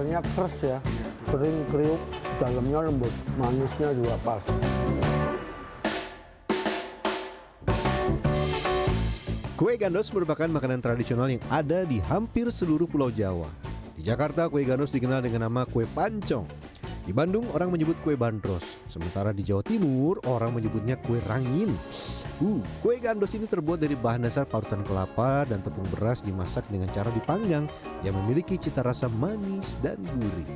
luarnya keras ya, kering kriuk, dalamnya lembut, manisnya juga pas. Kue gandos merupakan makanan tradisional yang ada di hampir seluruh Pulau Jawa. Di Jakarta, kue gandos dikenal dengan nama kue pancong. Di Bandung, orang menyebut kue bandros. Sementara di Jawa Timur, orang menyebutnya kue rangin. Kue gandos ini terbuat dari bahan dasar parutan kelapa dan tepung beras dimasak dengan cara dipanggang yang memiliki cita rasa manis dan gurih.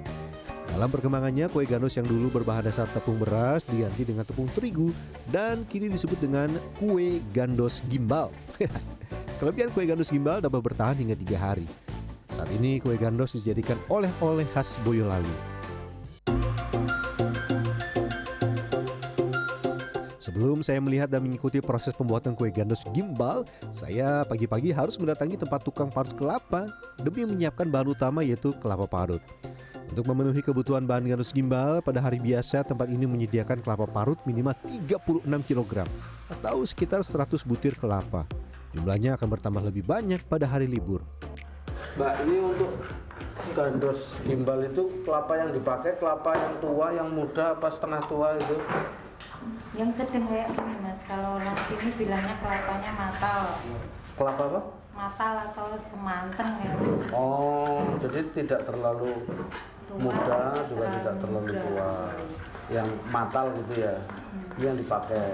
Dalam perkembangannya, kue gandos yang dulu berbahan dasar tepung beras diganti dengan tepung terigu dan kini disebut dengan kue gandos gimbal. Kelebihan kue gandos gimbal dapat bertahan hingga 3 hari. Saat ini kue gandos dijadikan oleh-oleh khas Boyolali. Sebelum saya melihat dan mengikuti proses pembuatan kue gandos gimbal, saya pagi-pagi harus mendatangi tempat tukang parut kelapa demi menyiapkan bahan utama yaitu kelapa parut. Untuk memenuhi kebutuhan bahan gandos gimbal, pada hari biasa tempat ini menyediakan kelapa parut minimal 36 kg atau sekitar 100 butir kelapa. Jumlahnya akan bertambah lebih banyak pada hari libur. Mbak, ini untuk gandos gimbal itu kelapa yang dipakai, kelapa yang tua, yang muda, apa setengah tua itu? Yang sedang kayak gini mas, kalau orang sini bilangnya kelapanya matal. Kelapa apa? Matal atau semanteng ya. Oh, jadi tidak terlalu Tua, muda, juga tidak terlalu muda. tua. Yang matal gitu ya, ini yang dipakai.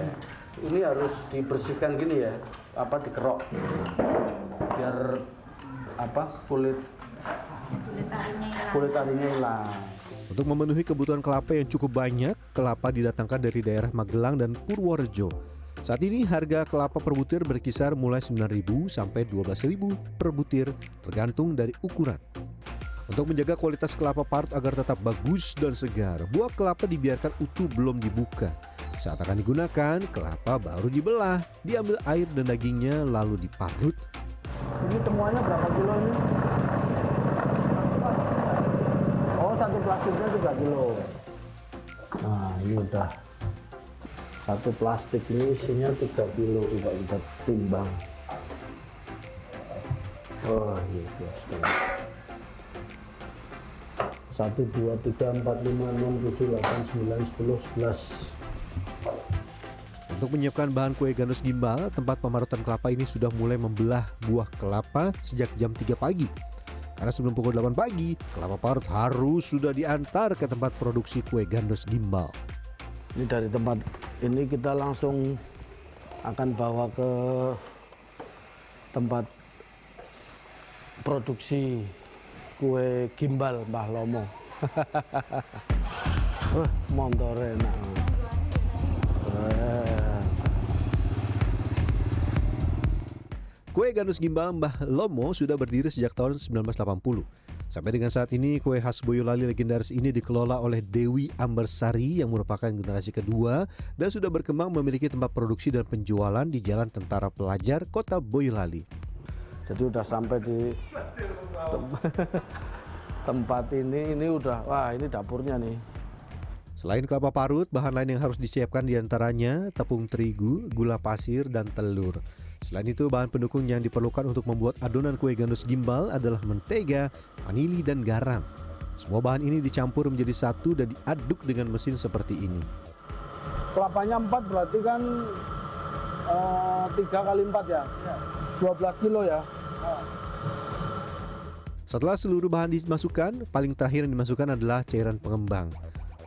Ini harus dibersihkan gini ya, apa dikerok, biar apa Kulit arinya hilang. kulit arinya hilang. Untuk memenuhi kebutuhan kelapa yang cukup banyak, kelapa didatangkan dari daerah Magelang dan Purworejo. Saat ini harga kelapa per butir berkisar mulai 9.000 sampai 12.000 per butir tergantung dari ukuran. Untuk menjaga kualitas kelapa parut agar tetap bagus dan segar, buah kelapa dibiarkan utuh belum dibuka. Saat akan digunakan, kelapa baru dibelah, diambil air dan dagingnya lalu diparut. Ini semuanya berapa kilo ini? Oh, satu plastiknya 3 kilo. Nah, ini udah satu plastik ini isinya 3 kilo, coba kita timbang. Oh, gitu. 1, 2, 3, 4, 5, 6, 7, 8, 9, 10, 11. Untuk menyiapkan bahan kue gandos gimbal, tempat pemarutan kelapa ini sudah mulai membelah buah kelapa sejak jam 3 pagi. Karena sebelum pukul 8 pagi, kelapa parut harus sudah diantar ke tempat produksi kue gandos gimbal. Ini dari tempat ini kita langsung akan bawa ke tempat produksi kue gimbal Mbah Lomo. Motor enak. Kue gandos gimbal Mbah Lomo sudah berdiri sejak tahun 1980. Sampai dengan saat ini, kue khas Boyolali legendaris ini dikelola oleh Dewi Ambersari yang merupakan generasi kedua dan sudah berkembang memiliki tempat produksi dan penjualan di Jalan Tentara Pelajar, Kota Boyolali. Jadi udah sampai di tempat ini udah, wah ini dapurnya nih. Selain kelapa parut, bahan lain yang harus disiapkan diantaranya tepung terigu, gula pasir, dan telur. Selain itu, bahan pendukung yang diperlukan untuk membuat adonan kue gandos gimbal adalah mentega, vanili, dan garam. Semua bahan ini dicampur menjadi satu dan diaduk dengan mesin seperti ini. Kelapanya 4 berarti kan 3 kali 4 ya? 12 kilo ya? Setelah seluruh bahan dimasukkan, paling terakhir yang dimasukkan adalah cairan pengembang.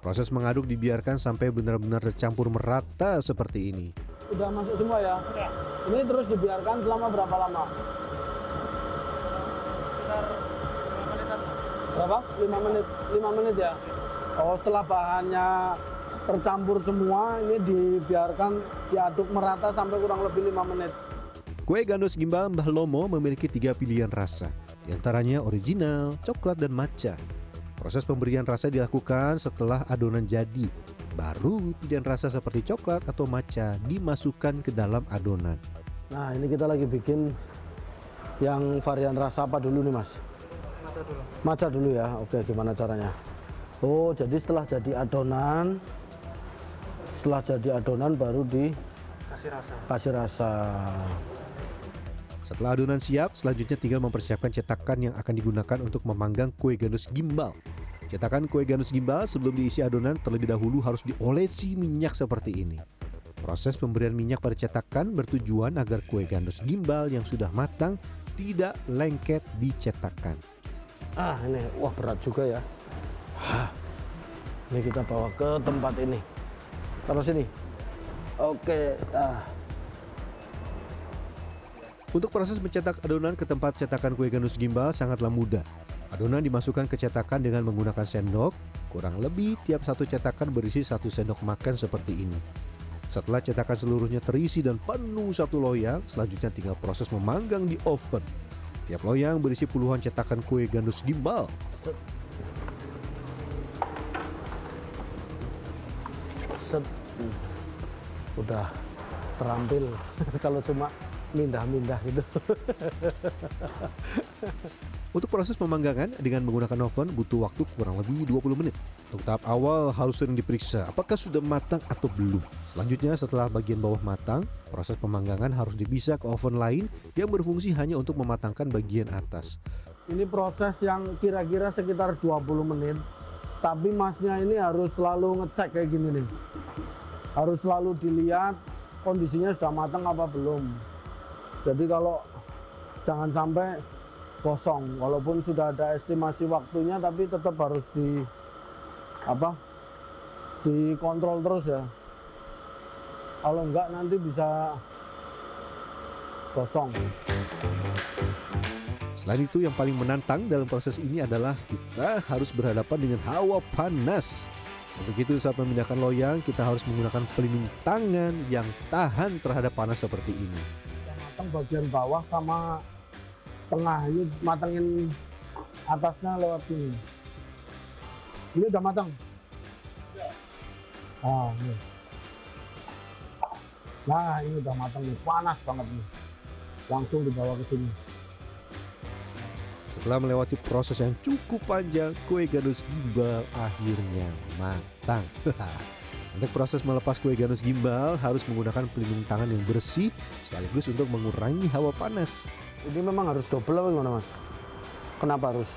Proses mengaduk dibiarkan sampai benar-benar tercampur merata seperti ini. Udah masuk semua ya? Ya. Ini terus dibiarkan selama berapa lama? Berapa? 5 menit? 5 menit ya? Oh, setelah bahannya tercampur semua, ini dibiarkan diaduk merata sampai kurang lebih 5 menit. Kue gandos gimbal Mbah Lomo memiliki 3 pilihan rasa, diantaranya original, coklat, dan matcha. Proses pemberian rasa dilakukan setelah adonan jadi. Baru pilihan rasa seperti coklat atau matcha dimasukkan ke dalam adonan. Nah, ini kita lagi bikin yang varian rasa apa dulu nih, Mas? Matcha dulu. Matcha dulu ya. Oke, gimana caranya? Oh, jadi setelah jadi adonan baru Kasih rasa. dikasih rasa. Setelah adonan siap, selanjutnya tinggal mempersiapkan cetakan yang akan digunakan untuk memanggang kue gandus gimbal. Cetakan kue gandus gimbal sebelum diisi adonan terlebih dahulu harus diolesi minyak seperti ini. Proses pemberian minyak pada cetakan bertujuan agar kue gandus gimbal yang sudah matang tidak lengket di cetakan. Ini wah berat juga ya. Ini kita bawa ke tempat ini. Taruh sini. Oke. Untuk proses mencetak adonan ke tempat cetakan kue gandus gimbal sangatlah mudah. Adonan dimasukkan ke cetakan dengan menggunakan sendok. Kurang lebih tiap satu cetakan berisi 1 sendok makan seperti ini. Setelah cetakan seluruhnya terisi dan penuh satu loyang, selanjutnya tinggal proses memanggang di oven. Tiap loyang berisi puluhan cetakan kue gandus gimbal. Udah terampil kalau cuma mindah-mindah gitu. Untuk proses pemanggangan dengan menggunakan oven butuh waktu kurang lebih 20 menit. Untuk tahap awal harus sering diperiksa apakah sudah matang atau belum. Selanjutnya setelah bagian bawah matang, proses pemanggangan harus dipisah ke oven lain yang berfungsi hanya untuk mematangkan bagian atas. Ini proses yang kira-kira sekitar 20 menit. Tapi masnya ini harus selalu ngecek kayak gini nih. Harus selalu dilihat kondisinya sudah matang apa belum. Jadi kalau jangan sampai kosong, walaupun sudah ada estimasi waktunya, tapi tetap harus dikontrol terus ya. Kalau enggak nanti bisa kosong. Selain itu yang paling menantang dalam proses ini adalah kita harus berhadapan dengan hawa panas. Untuk itu saat memindahkan loyang kita harus menggunakan pelindung tangan yang tahan terhadap panas seperti ini. Matang bagian bawah sama tengah, ini matangin atasnya lewat sini. Ini udah matang? Ini. Nah ini udah matang nih, panas banget nih. Langsung dibawa ke sini. Setelah melewati proses yang cukup panjang, kue gandus gimbal akhirnya matang. Untuk proses melepas kue gandus gimbal harus menggunakan pelindung tangan yang bersih sekaligus untuk mengurangi hawa panas. Ini memang harus double apa gimana mas? Kenapa harus?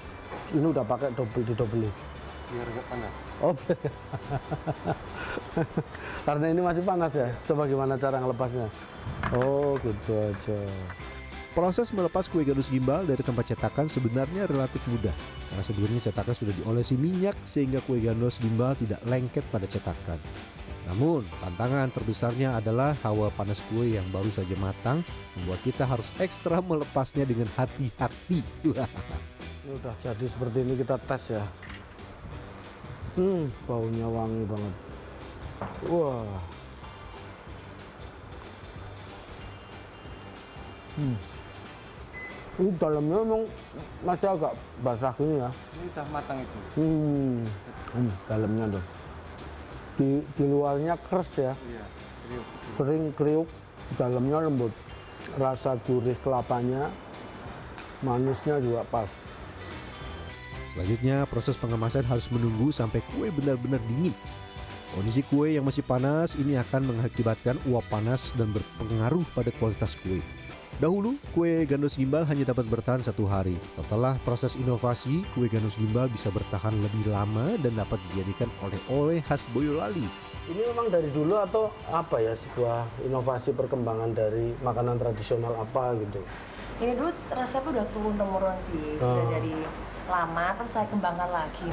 Ini udah pakai didobeli. Biar nggak panas. Oh, karena ini masih panas ya. Coba gimana cara ngelepasnya? Oh gitu aja. Proses melepas kue gandus gimbal dari tempat cetakan sebenarnya relatif mudah karena sebelumnya cetakan sudah diolesi minyak sehingga kue gandus gimbal tidak lengket pada cetakan. Namun tantangan terbesarnya adalah hawa panas kue yang baru saja matang membuat kita harus ekstra melepasnya dengan hati-hati. Ini udah jadi seperti ini, kita tes ya. Baunya wangi banget. Wah. Ini dalamnya memang masih agak basah gini ya. Ini udah matang itu. Dalamnya tuh. Di luarnya keras ya. Iya. Kering kriuk, dalamnya lembut. Rasa gurih kelapanya, manisnya juga pas. Selanjutnya proses pengemasan harus menunggu sampai kue benar-benar dingin. Kondisi kue yang masih panas ini akan mengakibatkan uap panas dan berpengaruh pada kualitas kue. Dahulu, kue gandus gimbal hanya dapat bertahan 1 hari. Setelah proses inovasi, kue gandus gimbal bisa bertahan lebih lama dan dapat dijadikan oleh-oleh khas Boyolali. Ini memang dari dulu atau apa ya, sebuah inovasi perkembangan dari makanan tradisional apa gitu? Ini dulu resepnya udah turun-temurun sih, sudah dari lama, terus saya kembangkan lagi.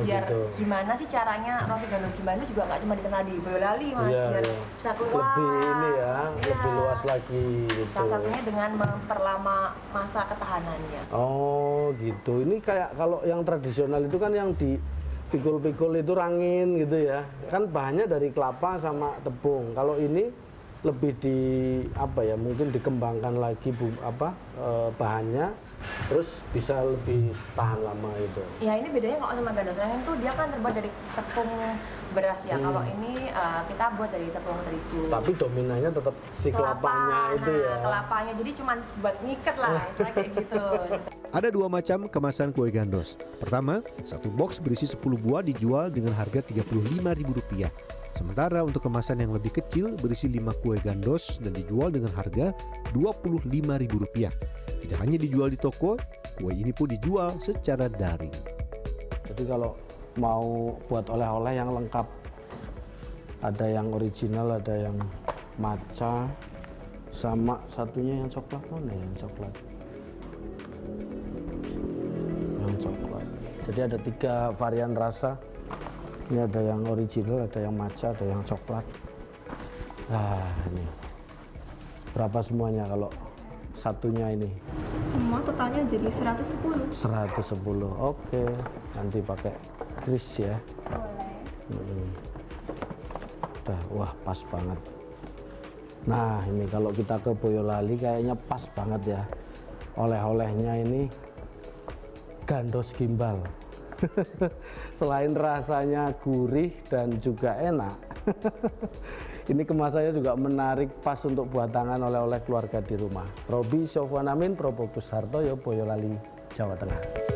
Biar gitu. gimana sih caranya roti gandus gimbal itu juga nggak cuma dikenal di Boyolali mas, biar bisa keluar. Lebih ini ya, lebih luas lagi gitu. Salah satunya dengan memperlama masa ketahanannya. Oh gitu, ini kayak kalau yang tradisional itu kan yang di pikul-pikul itu rangin gitu ya, kan bahannya dari kelapa sama tepung. Kalau ini lebih di apa ya, mungkin dikembangkan lagi bahannya, terus bisa lebih tahan lama itu. Ya ini bedanya kalau sama gandus rangin tuh dia kan terbuat dari tepung beras ya. Kalau ini kita buat dari tepung terigu. Tapi dominannya tetap si kelapanya itu ya. Kelapanya, jadi cuma buat ngiket lah, istilahnya kayak gitu. Ada 2 macam kemasan kue gandos. Pertama, 1 box berisi 10 buah dijual dengan harga Rp35.000. Sementara untuk kemasan yang lebih kecil berisi 5 kue gandos dan dijual dengan harga Rp25.000. Tidak hanya dijual di toko, kue ini pun dijual secara daring. Jadi kalau mau buat oleh-oleh yang lengkap, ada yang original, ada yang matcha, sama satunya yang coklat. Mana yang coklat? Yang coklat. Jadi ada 3 varian rasa. Ini ada yang original, ada yang matcha, ada yang coklat. Nah ini berapa semuanya kalau satunya ini? Semua totalnya jadi 110. 110. Oke, nanti pakai kris ya. Boleh. Udah, wah pas banget. Nah ini kalau kita ke Boyolali kayaknya pas banget ya. Oleh-olehnya ini gandos gimbal. Selain rasanya gurih dan juga enak, ini kemasannya juga menarik, pas untuk buat tangan oleh-oleh keluarga di rumah. Roby Sofwan Amin, Probos Hartoyo, Boyolali, Jawa Tengah.